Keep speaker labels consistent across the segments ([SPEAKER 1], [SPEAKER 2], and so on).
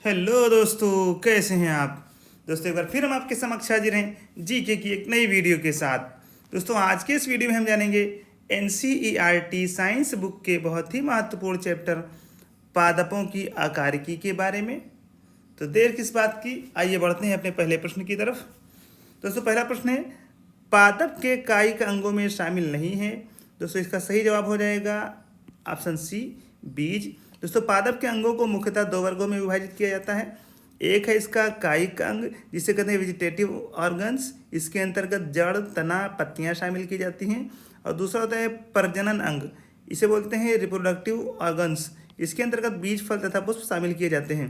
[SPEAKER 1] Hello दोस्तों, कैसे हैं आप। दोस्तों एक बार फिर हम आपके समक्ष हाजिर हैं जीके की एक नई वीडियो के साथ। दोस्तों आज के इस वीडियो में हम जानेंगे एनसीईआरटी साइंस बुक के बहुत ही महत्वपूर्ण चैप्टर पादपों की आकारिकी के बारे में। तो देर किस बात की, आइए बढ़ते हैं अपने पहले प्रश्न की तरफ। दोस्तों पहला प्रश्न है, पादप के कायिक अंगों में शामिल नहीं है। दोस्तों इसका सही जवाब हो जाएगा ऑप्शन सी, बीज। दोस्तों पादप के अंगों को मुख्यतः दो वर्गों में विभाजित किया जाता है। एक है इसका कायिक अंग, जिसे कहते हैं वेजिटेटिव ऑर्गन्स। इसके अंतर्गत जड़, तना, पत्तियां शामिल की जाती हैं। और दूसरा होता है प्रजनन अंग, इसे बोलते हैं रिप्रोडक्टिव ऑर्गन्स। इसके अंतर्गत बीज, फल तथा पुष्प शामिल किए जाते हैं।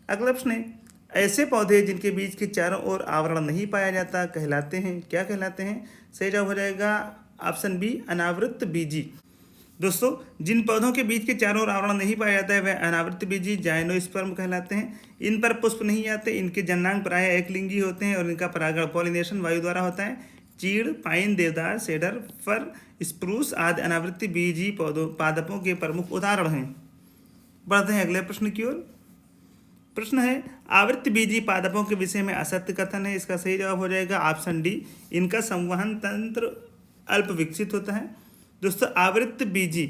[SPEAKER 1] अगला प्रश्न है, ऐसे पौधे जिनके बीज के चारों ओर आवरण नहीं पाया जाता कहलाते हैं, क्या कहलाते हैं। सही जवाब हो जाएगा ऑप्शन बी, अनावृत बीजी। दोस्तों जिन पौधों के बीज के चारों ओर आवरण नहीं पाया जाता है वह अनावृत बीजी जाइनोस्पर्म कहलाते हैं। इन पर पुष्प नहीं आते, इनके जननांग प्रायः एकलिंगी होते हैं और इनका परागण पॉलिनेशन वायु द्वारा होता है। चीड़, पाइन, देवदार, सेडर, फर, स्प्रूस आदि अनावृत बीजी पौधों पादपों के प्रमुख उदाहरण हैं। बढ़ते हैं अगले प्रश्न की ओर। प्रश्न है, आवृत्त बीजी पादपों के विषय में असत्य कथन है। इसका सही जवाब हो जाएगा ऑप्शन डी, इनका संवहन तंत्र अल्प विकसित होता है। दोस्तों आवृत्त बीजी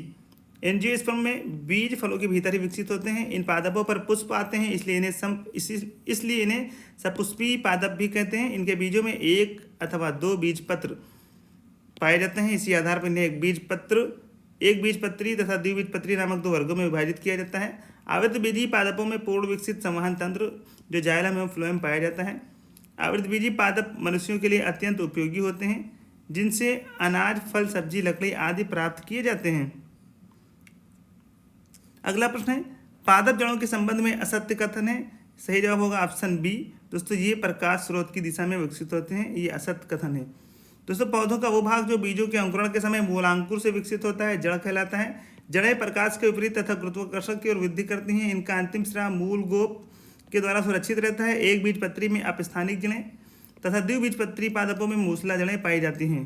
[SPEAKER 1] एंजियोस्पर्म में बीज फलों के भीतर ही विकसित होते हैं। इन पादपों पर पुष्प आते हैं, इसलिए इन्हें सपुष्पी पादप भी कहते हैं। इनके बीजों में एक अथवा दो बीज पत्र पाए जाते हैं। इसी आधार पर इन्हें एक बीजपत्री तथा द्विबीजपत्री नामक दो वर्गों में विभाजित किया जाता है। आवृत्त बीजी पादपों में पूर्ण विकसित संवहन तंत्र जो जाइलम एवं फ्लोएम पाया जाता है। आवृत्त बीजी पादप मनुष्यों के लिए अत्यंत उपयोगी होते हैं, जिनसे अनाज, फल, सब्जी, लकड़ी आदि प्राप्त किए जाते हैं। अगला प्रश्न है, पादप जड़ों के संबंध में असत्य कथन है। सही जवाब होगा ऑप्शन बी। दोस्तों ये प्रकाश स्रोत की दिशा में विकसित होते हैं, ये असत्य कथन है। दोस्तों पौधों का वो भाग जो बीजों के अंकुरण के समय मूलांकुर से विकसित होता है जड़ कहलाता है। जड़ें प्रकाश के विपरीत तथा गुरुत्वाकर्षण की ओर वृद्धि करती हैं। इनका अंतिम सिरा मूल गोप के द्वारा सुरक्षित रहता है। एक बीजपत्री में अपस्थानिक जड़ें तथा द्विबीजपत्री पादपों में मूसला जड़ें पाई जाती हैं।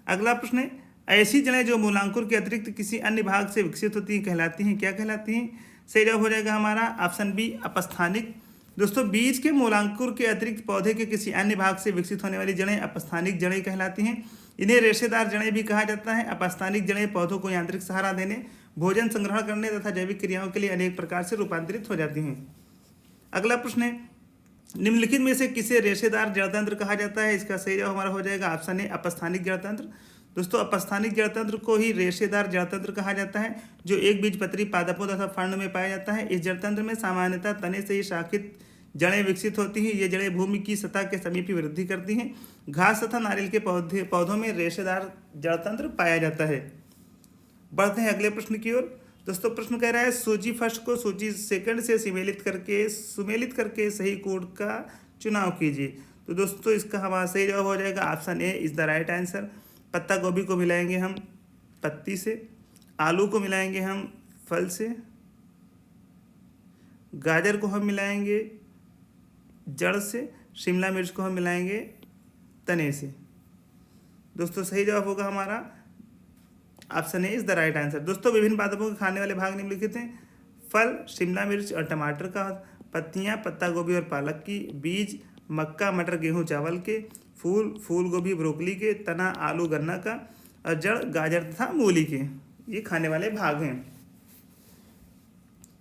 [SPEAKER 1] अगला प्रश्न है, ऐसी जड़ें जो मूलांकुर के अतिरिक्त किसी अन्य भाग से विकसित होती हैं कहलाती हैं, क्या कहलाती हैं। सही जवाब हो जाएगा हमारा ऑप्शन बी, अपस्थानिक। दोस्तों बीज के मूलांकुर के अतिरिक्त पौधे के किसी अन्य भाग से विकसित होने वाली जड़ें अपस्थानिक जड़ें कहलाती हैं। इन्हें रेशेदार जड़ें भी कहा जाता है। अपस्थानिक जड़ें पौधों को यांत्रिक सहारा देने, भोजन संग्रहण करने तथा जैविक क्रियाओं के लिए अनेक प्रकार से रूपांतरित हो जाती हैं। अगला प्रश्न है, निम्नलिखित में से किसे रेशेदार जड़तंत्र कहा जाता है। इसका सही जवाब हमारा हो जाएगा ऑप्शन ए, अपस्थानिक जड़तंत्र। दोस्तों अपस्थानिक जड़तंत्र को ही रेशेदार जड़तंत्र कहा जाता है, जो एक बीजपत्री पादपों तथा फर्ण में पाया जाता है। इस जड़तंत्र में सामान्यतः तने से ही शाखित जड़ें विकसित होती हैं। ये जड़ें भूमि की सतह के समीप ही वृद्धि करती हैं। घास तथा नारियल के पौधों में रेशेदार जड़तंत्र पाया जाता है। बढ़ते हैं अगले प्रश्न की ओर। दोस्तों प्रश्न कह रहा है, सूची फर्स्ट को सूची सेकंड से सुमेलित करके सही कोड का चुनाव कीजिए। तो दोस्तों इसका हमारा सही जवाब हो जाएगा option A is the right answer. पत्ता गोभी को मिलाएंगे हम पत्ती से, आलू को मिलाएंगे हम फल से, गाजर को हम मिलाएंगे जड़ से, शिमला मिर्च को हम मिलाएंगे तने से। दोस्तों सही जवाब होगा हमारा option A is the right answer. दोस्तों विभिन्न पादपों के खाने वाले भाग निम्नलिखित हैं। फल शिमला मिर्च और टमाटर का, पत्तियां पत्ता गोभी और पालक की, बीज मक्का, मटर, गेहूं, चावल के, फूल फूल गोभी, ब्रोकली के, तना आलू, गन्ना का और जड़ गाजर तथा मूली के। ये खाने वाले भाग हैं।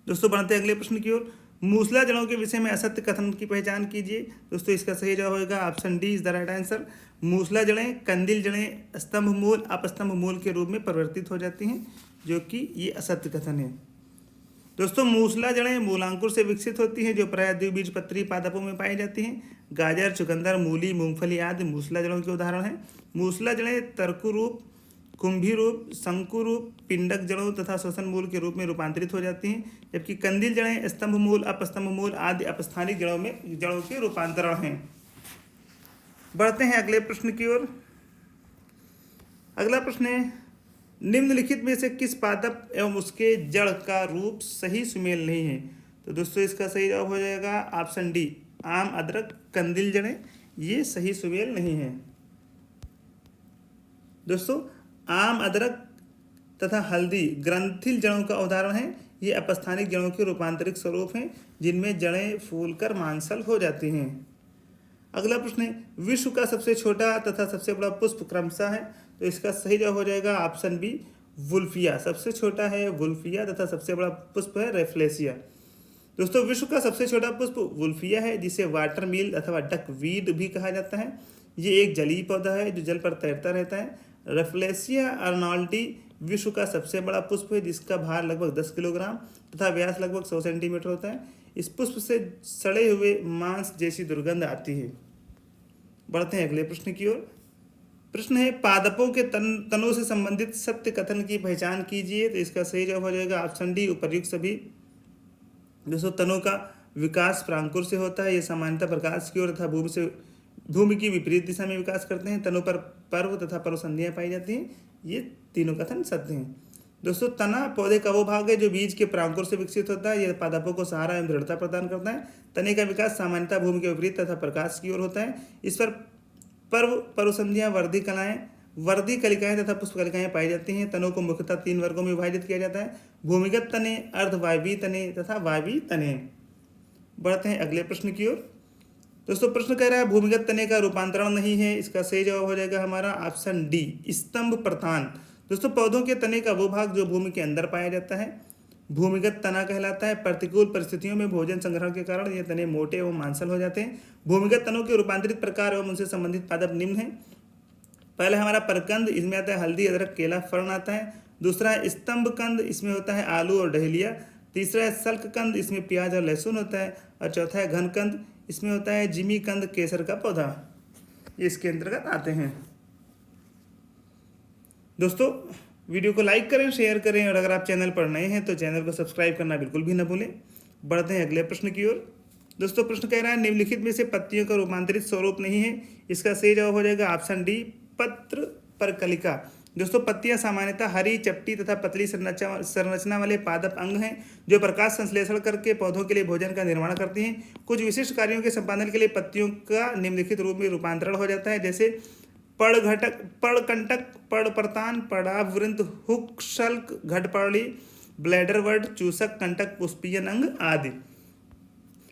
[SPEAKER 1] दोस्तों बढ़ते हैं अगले प्रश्न की ओर। मूसला जड़ों के विषय में असत्य कथन की पहचान कीजिए। दोस्तों इसका सही जवाब होगा option D is the right answer. मूसला जड़ें, कंदिल जड़ें स्तंभ मूल, अपस्तंभ मूल के रूप में परिवर्तित हो जाती हैं, जो कि ये असत्य कथन है। दोस्तों मूसला जड़ें मूलांकुर से विकसित होती हैं, जो प्रायः द्विबीजपत्री पादपों में पाई जाती हैं। गाजर, चुकंदर, मूली, मूंगफली आदि मूसला जड़ों के उदाहरण हैं। मूसला जड़ें तर्कु रूप, कुंभी रूप, शंकु रूप, पिंडक जड़ों तथा श्वसन मूल के रूप में रूपांतरित हो जाती हैं, जबकि कंदिल जड़ें स्तंभ मूल, अपस्तंभ मूल आदि अपस्थानिक जड़ों के रूपांतरण हैं। बढ़ते हैं अगले प्रश्न की ओर। अगला प्रश्न है, निम्नलिखित में से किस पादप एवं उसके जड़ का रूप सही सुमेल नहीं है। तो दोस्तों इसका सही जवाब हो जाएगा ऑप्शन डी, आम, अदरक, कंदिल जड़ें ये सही सुमेल नहीं है। दोस्तों आम, अदरक तथा हल्दी ग्रंथिल जड़ों का उदाहरण है। ये अपस्थानिक जड़ों के रूपांतरित स्वरूप हैं जिनमें जड़ें फूलकर मांसल हो जाती हैं। अगला प्रश्न है, विश्व का सबसे छोटा तथा सबसे बड़ा पुष्प क्रमशः है, तो इसका सही जवाब हो जाएगा ऑप्शन बी वुल्फिया। सबसे छोटा है वुल्फिया तथा सबसे बड़ा पुष्प है रेफ्लेसिया। दोस्तों विश्व का सबसे छोटा पुष्प वुल्फिया है, जिसे वाटर मील अथवा डकवीड भी कहा जाता है। ये एक जलीय पौधा है जो जल पर तैरता रहता है। रेफ्लेसिया अर्नाल्डी विश्व का सबसे बड़ा पुष्प है, जिसका भार लगभग 10 किलोग्राम तथा व्यास लगभग 100 सेंटीमीटर होता है। इस पुष्प से सड़े हुए मांस जैसी दुर्गंध आती है। बढ़ते हैं अगले प्रश्न की ओर। प्रश्न है, पादपों के तनों से संबंधित सत्य कथन की पहचान कीजिए, तो इसका सही जवाब हो जाएगा ऑप्शन डी उपर्युक्त सभी। दोस्तों तनों का विकास प्रांकुर से होता है। ये सामान्यतः प्रकाश की ओर तथा भूमि की विपरीत दिशा में विकास करते हैं। तनों पर पर्व तथा पर्वसंधियां पाई जाती हैं। ये तीनों कथन सत्य हैं। दोस्तों तना पौधे का वो भाग है जो बीज के प्रांकुर से विकसित होता है। यह पादपों को सहारा एवं दृढ़ता प्रदान करता है। तने का विकास सामान्यतः भूमि के विपरीत तथा प्रकाश की ओर होता है। इस पर पर्वसंधियां वर्दी कलिकाएं तथा पुष्प कलिकाएं पाई जाती हैं। तनों को मुख्यतः 3 वर्गों में विभाजित किया जाता है, भूमिगत तने, अर्धवायवीय तने तथा वायवीय तने। बढ़ते हैं अगले प्रश्न की ओर। दोस्तों प्रश्न कह रहा है, भूमिगत तने का रूपांतरण नहीं है। इसका सही जवाब हो जाएगा हमारा ऑप्शन डी स्तंभ प्रतान। दोस्तों पौधों के तने का वो भाग जो भूमि के अंदर पाया जाता है भूमिगत तना कहलाता है। प्रतिकूल परिस्थितियों में भोजन संग्रहण के कारण ये तने मोटे एवं मांसल हो जाते हैं। भूमिगत तनों के रूपांतरित प्रकार एवं उनसे संबंधित पादप निम्न हैं। पहला हमारा परकंद, इसमें आता है हल्दी, अदरक, केला, फर्ण आता है। दूसरा है स्तंभ कंद, इसमें होता है आलू और डहेलिया। तीसरा है सल्क कंद, इसमें प्याज और लहसुन होता है। और चौथा है घन कंद, इसमें होता है जिमी कंद, केसर का पौधा। ये इसके अंतर्गत आते हैं। दोस्तों वीडियो को लाइक करें, शेयर करें, और अगर आप चैनल पर नए हैं तो चैनल को सब्सक्राइब करना बिल्कुल भी न भूलें। बढ़ते हैं अगले प्रश्न की ओर। दोस्तों प्रश्न कह रहा है, निम्नलिखित में से पत्तियों का रूपांतरित स्वरूप नहीं है। इसका सही जवाब हो जाएगा ऑप्शन डी पत्र परकलिका। दोस्तों पत्तियां सामान्यतः हरी, चपटी तथा पतली संरचना वाले पादप अंग हैं जो प्रकाश संश्लेषण करके पौधों के लिए भोजन का निर्माण करती हैं। कुछ विशिष्ट कार्यों के संपादन के लिए पत्तियों का निम्नलिखित रूप में रूपांतरण हो जाता है, जैसे पड़घटक, पड़कंटक, पड़प्रतान, पड़ावृंत, हुक, शल्क, घटपर्णी, ब्लैडरवर्ड, चूसक, कंटक, पुष्पीयन अंग आदि।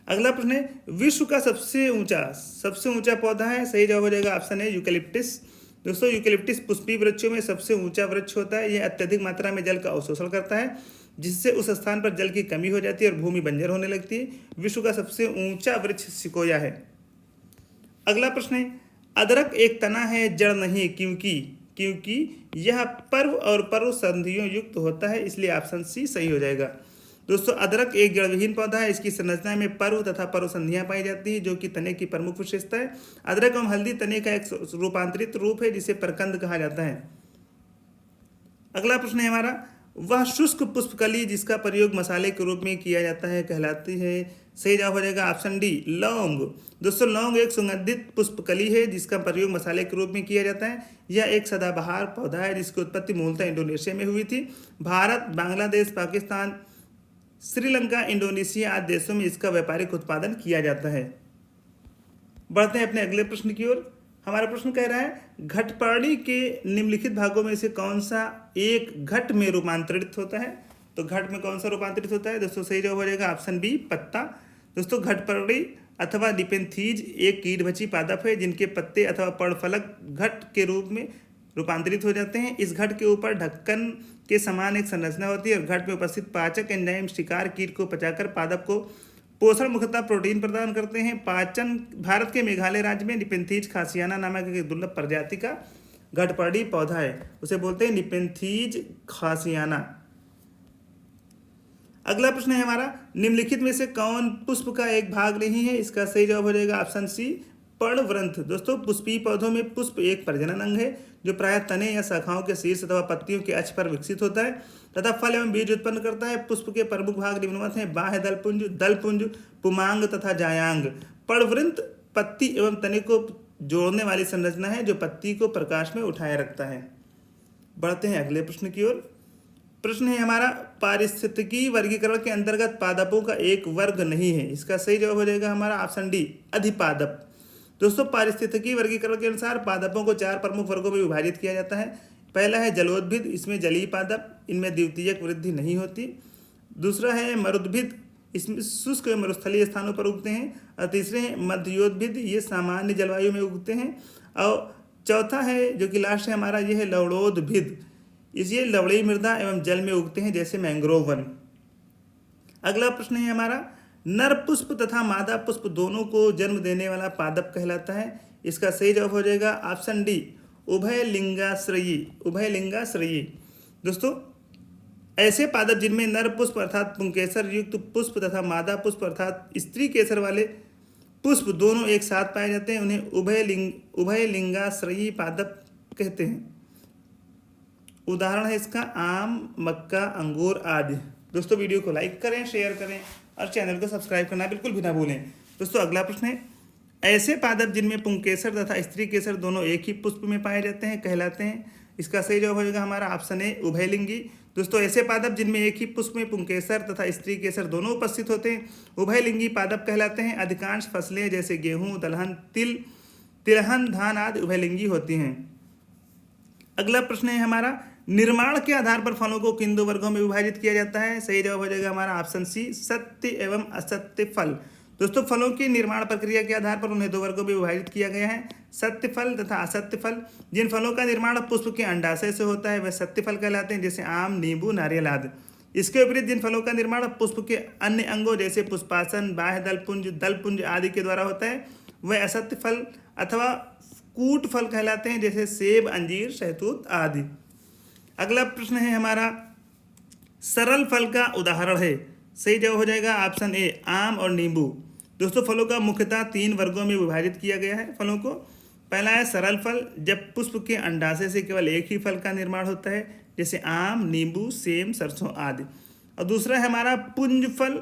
[SPEAKER 1] अगला प्रश्न है, विश्व का सबसे ऊंचा पौधा है। सही जवाब हो जाएगा ऑप्शन है यूकेलिप्टिस। दोस्तों यूकेलिप्टिस पुष्पीय वृक्षों में सबसे ऊंचा वृक्ष होता है। यह अत्यधिक मात्रा में जल का अवशोषण करता है, जिससे उस स्थान पर जल की कमी हो जाती है और भूमि बंजर होने लगती है। विश्व का सबसे ऊंचा वृक्ष सिकोया है। अगला प्रश्न है, अदरक एक तना है, जड़ नहीं, क्योंकि यह पर्व और पर्व संधियों युक्त होता है, इसलिए ऑप्शन सी सही हो जाएगा। दोस्तों अदरक एक जड़विहीन पौधा है। इसकी संरचना में पर्व तथा पर्व संधियां पाई जाती हैं, जो कि तने की प्रमुख विशेषता है। अदरक एवं हल्दी तने का एक रूपांतरित रूप है, जिसे परकंद कहा जाता है। अगला प्रश्न है हमारा, वह शुष्क पुष्पकली जिसका प्रयोग मसाले के रूप में किया जाता है कहलाती है। सही जवाब हो जाएगा ऑप्शन डी लौंग। दोस्तों लौंग एक सुगंधित पुष्पकली है जिसका प्रयोग मसाले के रूप में किया जाता है। यह एक सदाबहार पौधा है जिसकी उत्पत्ति मूलतः इंडोनेशिया में हुई थी। भारत, बांग्लादेश, पाकिस्तान, श्रीलंका, इंडोनेशिया आदि देशों में इसका व्यापारिक उत्पादन किया जाता है। बढ़ते हैं अपने अगले प्रश्न की ओर। हमारा प्रश्न कह रहा है, घटपर्णी के निम्नलिखित भागों में से कौन सा एक घट में रूपांतरित होता है। तो घट में कौन सा रूपांतरित होता है। दोस्तों सही जवाब हो जाएगा ऑप्शन बी पत्ता। दोस्तों घटपर्णी अथवा निपेंथीज एक कीटभक्षी पादप है जिनके पत्ते अथवा पर्णफलक घट के रूप में रूपांतरित हो जाते हैं। इस घट के ऊपर ढक्कन के समान एक संरचना होती है और घट में उपस्थित पाचक एंजाइम शिकार कीट को पचाकर पादप को पोषण मुख्यतः प्रोटीन प्रदान करते हैं। पाचन भारत के मेघालय राज्य में निपेंथीज खासियाना नामक एक दुर्लभ प्रजाति का घटपर्णी पौधा है, उसे बोलते हैं निपेंथीज खासियाना। अगला प्रश्न है हमारा, निम्नलिखित में से कौन पुष्प का एक भाग नहीं है। इसका सही जवाब हो जाएगा ऑप्शन सी पर्णवृंत। दोस्तों पुष्पीय पौधों में पुष्प एक प्रजनन अंग है जो प्रायः तने या शाखाओं के शीर्ष अथवा पत्तियों के अक्ष पर विकसित होता है तथा फल एवं बीज उत्पन्न करता है। पुष्प के प्रमुख भाग निम्नवत हैं, बाह्य दलपुंज, पुमांग तथा जायांग। पर्णवृंत पत्ती एवं तने को जोड़ने वाली संरचना है जो पत्ती को प्रकाश में उठाए रखता है। बढ़ते हैं अगले प्रश्न की ओर। प्रश्न है हमारा, पारिस्थितिकी वर्गीकरण के अंतर्गत पादपों का एक वर्ग नहीं है। इसका सही जवाब हो जाएगा हमारा ऑप्शन डी अधिपादप। दोस्तों पारिस्थितिकी वर्गीकरण के अनुसार पादपों को 4 प्रमुख वर्गों में विभाजित किया जाता है। पहला है जलोद्भिद, इसमें जलीय पादप, इनमें द्वितीयक वृद्धि नहीं होती। दूसरा है मरुद्भिद, इसमें शुष्क एवं मरुस्थलीय स्थानों पर उगते हैं। और तीसरे हैं मध्योद्भिद, ये सामान्य जलवायु में उगते हैं। और चौथा है जो कि लास्ट है हमारा, ये है लवणोद्भिद, ये लवणीय मृदा एवं जल में उगते हैं जैसे मैंग्रोव वन। अगला प्रश्न है हमारा, नर पुष्प तथा मादा पुष्प दोनों को जन्म देने वाला पादप कहलाता है। इसका सही जवाब हो जाएगा ऑप्शन डी, उभयलिंगाश्रयी। उभयलिंगाश्रयी दोस्तों, ऐसे पादप जिनमें नर पुष्प अर्थात पुंकेसर युक्त पुष्प तथा मादा पुष्प अर्थात स्त्री केसर वाले पुष्प दोनों एक साथ पाए जाते हैं, उन्हें उभयलिंगाश्रयी पादप कहते हैं। उदाहरण है इसका आम, मक्का, अंगूर आदि। दोस्तों वीडियो को लाइक करें, शेयर करें और चैनल को सब्सक्राइब करना बिल्कुल भी ना भूलें। दोस्तों अगला प्रश्न है, ऐसे पादप जिनमें पुंकेसर तथा स्त्री केसर दोनों एक ही पुष्प में पाए जाते हैं कहलाते हैं। इसका सही जवाब हो जाएगा हमारा ऑप्शन ए, उभयलिंगी। दोस्तों ऐसे पादप जिनमें एक ही पुष्प में पुंकेसर तथा स्त्री केसर दोनों उपस्थित होते हैं उभयलिंगी पादप कहलाते हैं। अधिकांश फसलें जैसे गेहूं, दलहन, तिलहन, धान आदि उभयलिंगी होती हैं। अगला प्रश्न है हमारा, निर्माण के आधार पर फलों को किन दो वर्गों में विभाजित किया जाता है। सही जवाब हो जाएगा हमारा ऑप्शन सी, सत्य एवं असत्य फल। दोस्तों फलों की निर्माण प्रक्रिया के आधार पर उन्हें दो वर्गों में विभाजित किया गया है, सत्य फल तथा असत्य फल। जिन फलों का निर्माण पुष्प के अंडाशय से होता है वह सत्य फल कहलाते हैं, जैसे आम, नींबू, नारियल आदि। इसके विपरीत जिन फलों का निर्माण पुष्प के अन्य अंगों जैसे पुष्पासन, बाह्य दलपुंज आदि के द्वारा होता है वह असत्य फल अथवा कूट फल कहलाते हैं, जैसे सेब, अंजीर, शहतूत आदि। अगला प्रश्न है हमारा, सरल फल का उदाहरण है। सही जवाब हो जाएगा ऑप्शन ए, आम और नींबू। दोस्तों फलों का मुख्यतः तीन वर्गों में विभाजित किया गया है फलों को। पहला है सरल फल, जब पुष्प के अंडाशय से केवल एक ही फल का निर्माण होता है, जैसे आम, नींबू, सेम, सरसों आदि। और दूसरा है हमारा पुंज फल,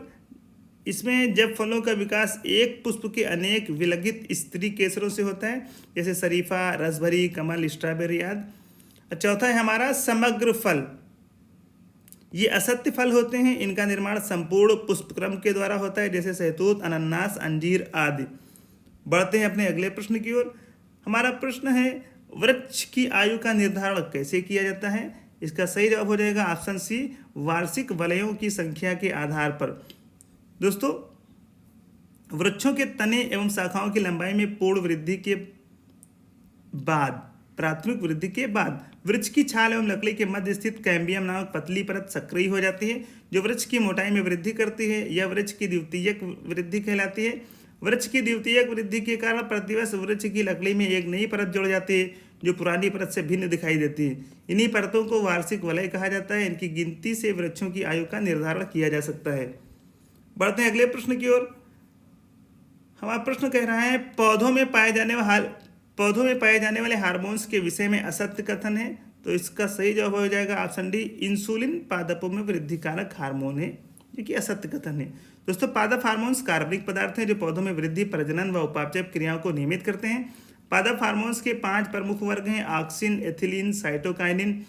[SPEAKER 1] इसमें जब फलों का विकास एक पुष्प के अनेक विलगित स्त्री केसरों से होता है, जैसे शरीफा, रसभरी, कमल, स्ट्रॉबेरी आदि। चौथा है हमारा समग्र फल, ये असत्य फल होते हैं, इनका निर्माण संपूर्ण पुष्पक्रम के द्वारा होता है, जैसे सहतूत, अनन्नास, अंजीर आदि। बढ़ते हैं अपने अगले प्रश्न की ओर। हमारा प्रश्न है, वृक्ष की आयु का निर्धारण कैसे किया जाता है। इसका सही जवाब हो जाएगा ऑप्शन सी, वार्षिक वलयों की संख्या के आधार पर। दोस्तों वृक्षों के तने एवं शाखाओं की लंबाई में पूर्ण वृद्धि के बाद, प्राथमिक वृद्धि के बाद वृक्ष की छाल एवं लकड़ी के मध्य स्थित कैम्बियम नामक पतली परत सक्रिय हो जाती है, जो वृक्ष की मोटाई में वृद्धि करती है। यह वृक्ष की द्वितीयक वृद्धि कहलाती है। वृक्ष की द्वितीयक वृद्धि के कारण प्रतिवर्ष वृक्ष की लकड़ी में एक नई परत जुड़ जाती है, जो पुरानी परत से भिन्न दिखाई देती है। इन्हीं परतों को वार्षिक वलय कहा जाता है। इनकी गिनती से वृक्षों की आयु का निर्धारण किया जा सकता है। बढ़ते हैं अगले प्रश्न की ओर। हमारा प्रश्न कह रहा है, पौधों में पाए जाने वाले हार्मोन्स के विषय में असत्य कथन है। तो इसका सही जवाब हो जाएगा ऑप्शन डी, इंसुलिन पादपों में वृद्धि कारक हार्मोन है, जो कि असत्य कथन है। दोस्तों पादप हार्मोन्स कार्बनिक पदार्थ हैं जो पौधों में वृद्धि, प्रजनन व उपापचय क्रियाओं को नियमित करते हैं। पादप हार्मोन्स के 5 प्रमुख वर्ग हैं, ऑक्सिन, एथिलीन, साइटोकाइनिन,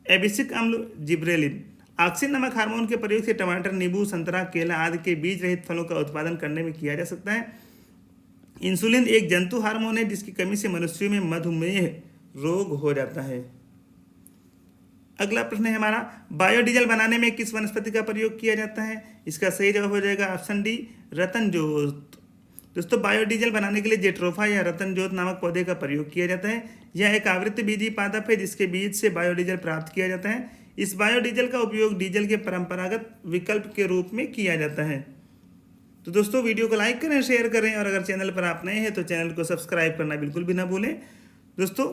[SPEAKER 1] एबिसिक अम्ल, जिब्रेलिन। ऑक्सिन नामक हार्मोन के प्रयोग से टमाटर, नींबू, संतरा, केला आदि के बीज रहित फलों का उत्पादन करने में किया जा सकता है। इंसुलिन एक जंतु हार्मोन है जिसकी कमी से मनुष्यों में मधुमेह रोग हो जाता है। अगला प्रश्न है हमारा, बायोडीजल बनाने में किस वनस्पति का प्रयोग किया जाता है। इसका सही जवाब हो जाएगा ऑप्शन डी, रतनजोत। दोस्तों बायोडीजल बनाने के लिए जेट्रोफा या रतनजोत नामक पौधे का प्रयोग किया जाता है। यह एक आवृत्त बीजी पादप है जिसके बीज से बायोडीजल प्राप्त किया जाता है। इस बायोडीजल का उपयोग डीजल के परंपरागत विकल्प के रूप में किया जाता है। तो दोस्तों वीडियो को लाइक करें, शेयर करें और अगर चैनल पर आप नए हैं तो चैनल को सब्सक्राइब करना बिल्कुल भी ना भूलें। दोस्तों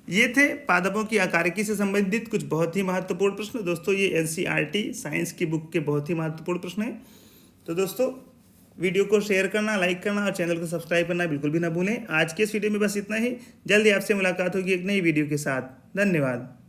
[SPEAKER 1] ये थे पादपों की आकारिकी से संबंधित कुछ बहुत ही महत्वपूर्ण प्रश्न। दोस्तों ये एनसीईआरटी साइंस की बुक के बहुत ही महत्वपूर्ण प्रश्न हैं। तो दोस्तों वीडियो को शेयर करना, लाइक करना और चैनल को सब्सक्राइब करना बिल्कुल भी ना भूलें। आज के इस वीडियो में बस इतना ही। जल्दी आपसे मुलाकात होगी एक नई वीडियो के साथ। धन्यवाद।